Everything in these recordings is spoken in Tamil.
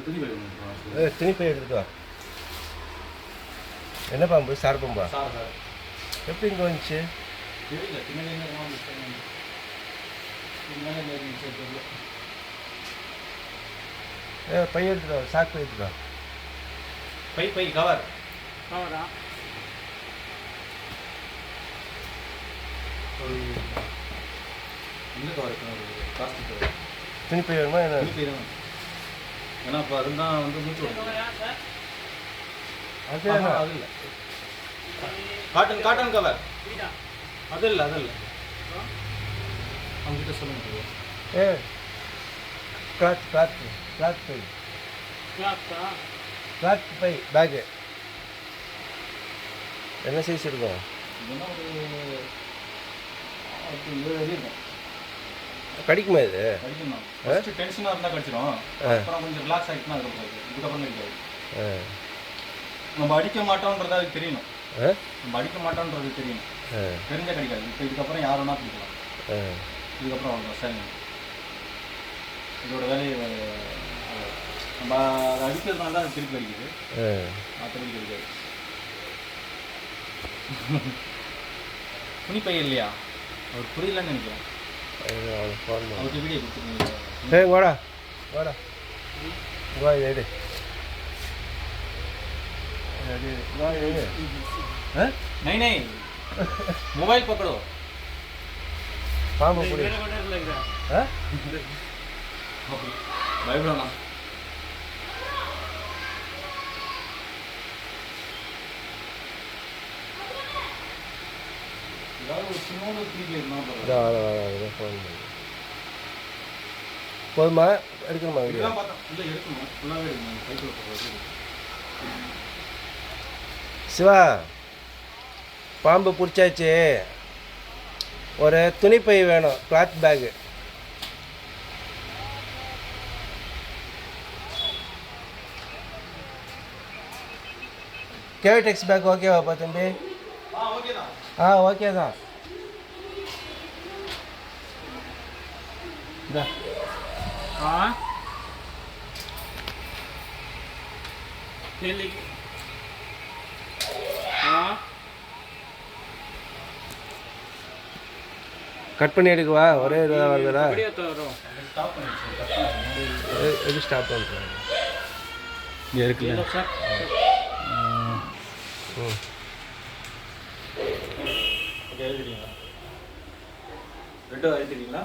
துணி பை எடுத்துட்டு வா. என்ன பாம்பு? சார் பாம்பா? எப்படி இங்கே வந்துச்சு? பை எடுத்துட்டு வா, சாக்கு பை எடுத்துட்டு வா. பை கவர் கவரா? இந்த கவர் பிளாஸ்டிக் கவர். துணி பை வேணுமா என்ன? துணி பை தான். ஏன்னா இப்போ அதுதான் வந்து மூச்சு விடுது. அது இல்லை காட்டன் கவர் அது இல்லை அவங்ககிட்ட சொல்லுங்க. கிளாத் பை, கிளாத் பை பேக்கு என்ன சைஸ் இருக்கும்? இதெல்லாம் ஒரு 7 இருக்கும். கடிக்குமா இது? கடிக்கணும். ஃபஸ்ட்டு டென்ஷனாக இருந்தால் கடிச்சிடும். அப்புறம் கொஞ்சம் ரிலாக்ஸ் ஆகிட்டுனா அதுக்கப்புறம் இதுக்கப்புறம் கடிக்காது. நம்ம அடிக்க மாட்டோன்றது அதுக்கு தெரியணும். நம்ம அடிக்க மாட்டோன்றது தெரியணும். தெரிஞ்ச கிடைக்காது. இப்போ இதுக்கப்புறம் யார் வேணா பிடிக்கலாம். இதுக்கப்புறம் அவ்வளோ சரி. இதோட வேலையை நம்ம அதை அடிக்கிறதுனால தான் அது திருப்பி அடிக்குது. மற்றபடி கிடைக்காது. துணிப்பை இல்லையா? அவர் புரியலன்னு நினைக்கிறேன். அவருக்கு வீடியோ கொடுத்துருக்கீங்க. வாடா எடு. नहीं मोबाइल पकड़ो. पाँव पूरी भाई बड़ा ना यार वो सिमोन ठीक है ना फोन போதுமா? எடுக்கணுமா? இதெல்லாம் பார்த்தா இல்லை எடுக்கணும். ஃபுல்லாகவே எடுக்கணும். கைக்குள்ள போடுறது. சிவா, பாம்பு பிடிச்சாச்சு. ஒரு துணிப்பை வேணும், கிளாத் பேக்கு. கேவிடெக்ஸ் பேக் ஓகேவாப்பா தம்பி? ஓகே தான். கட் பண்ணி எடுக்குவா? ஒரே இதாக வருதுடா. எது ஸ்டாப் பண்ணுறேன்? இருக்குல்ல எழுதிட்டீங்களா? ரெண்டு எழுதிட்டீங்களா?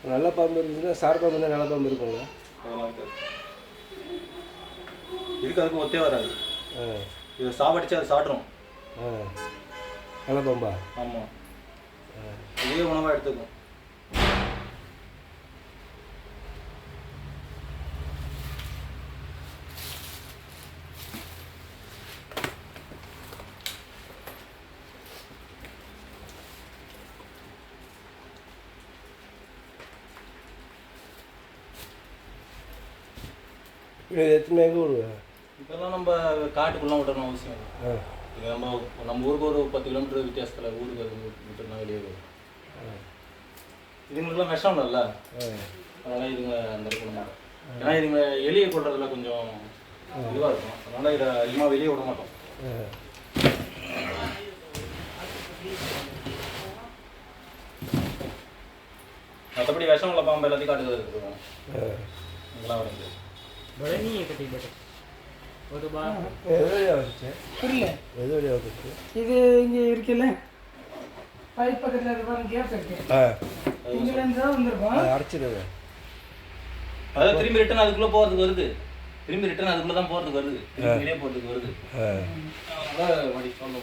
நல்ல பாம்பு இருந்துச்சுன்னா சார் பாம்பு தான் நல்ல பாம்பு இருக்குங்க. இருக்கு அதுக்கு ஒத்தே வராது. இதை சாவடிச்சு அதை சாப்பிட்றோம். நல்ல பாம்பா? ஆமாம். இதே உணவாக எடுத்துக்கும். எத்தனை எங்கே விடுவேன்? இதெல்லாம் நம்ம காட்டுக்குள்ளே விடணும் அவசியம் இல்லை. இது நம்ம ஊருக்கு ஒரு 10 கிலோமீட்டர் வித்தியாசத்தில் ஊருக்கு விட்டுனா வெளியே வரும். இதுங்களுக்குலாம் விஷம் இல்லைல்ல, அதனால் இதுங்க அந்த இடத்துல மாட்டோம். ஏன்னா இதுங்க எலியை கொள்றதுல கொஞ்சம் இதுவாக இருக்கும். அதனால் இதை அதிகமாக வெளியே விட மாட்டோம். மற்றபடி விஷம் உள்ள பாம்பு எல்லாத்தையும் காட்டுறது இருக்கும். இதெல்லாம் வருது. बड़े नहीं है कटी बटे वो तो बाहर எது வழியாக வந்துச்சு? புரியல. எது வழியாக வந்துச்சு? இது இங்கே இருக்குல்ல பைப் பக்கத்தில் இருப்பாங்க கேப் இருக்கு. இங்கிலேருந்து தான் வந்திருக்கோம். அரைச்சிடுது. அதாவது திரும்பி ரிட்டர்ன் அதுக்குள்ளே போகிறதுக்கு வருது. திரும்பி ரிட்டர்ன் அதுக்குள்ளே தான் போகிறதுக்கு வருது. வெளியே போகிறதுக்கு வருது. அதான் சொல்ல